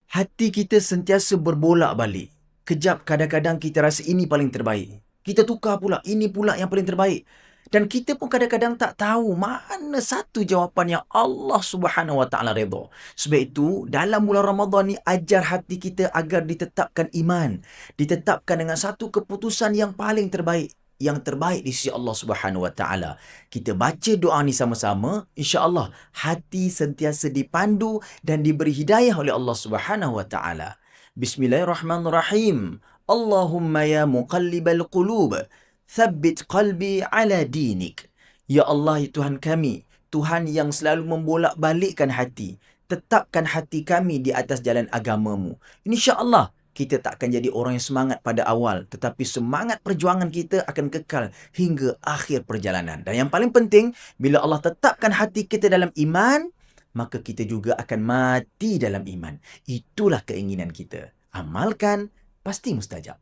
Hati kita sentiasa berbolak-balik. Kejap kadang-kadang kita rasa ini paling terbaik. Kita tukar pula, ini pula yang paling terbaik. Dan kita pun kadang-kadang tak tahu mana satu jawapan yang Allah Subhanahu Wa Taala redha. Sebab itu, dalam bulan Ramadan ni ajar hati kita agar ditetapkan iman, ditetapkan dengan satu keputusan yang paling terbaik, yang terbaik di sisi Allah Subhanahu Wa Taala. Kita baca doa ni sama-sama, insya-Allah hati sentiasa dipandu dan diberi hidayah oleh Allah Subhanahu Wa Taala. Bismillahirrahmanirrahim. Allahumma ya muqallibal qulub, thabbit qalbi ala dinik. Ya Allah, ya Tuhan kami, Tuhan yang selalu membolak-balikkan hati, tetapkan hati kami di atas jalan agamamu. InsyaAllah, kita tak akan jadi orang yang semangat pada awal, tetapi semangat perjuangan kita akan kekal hingga akhir perjalanan. Dan yang paling penting, bila Allah tetapkan hati kita dalam iman, maka kita juga akan mati dalam iman. Itulah keinginan kita. Amalkan, pasti mustajab.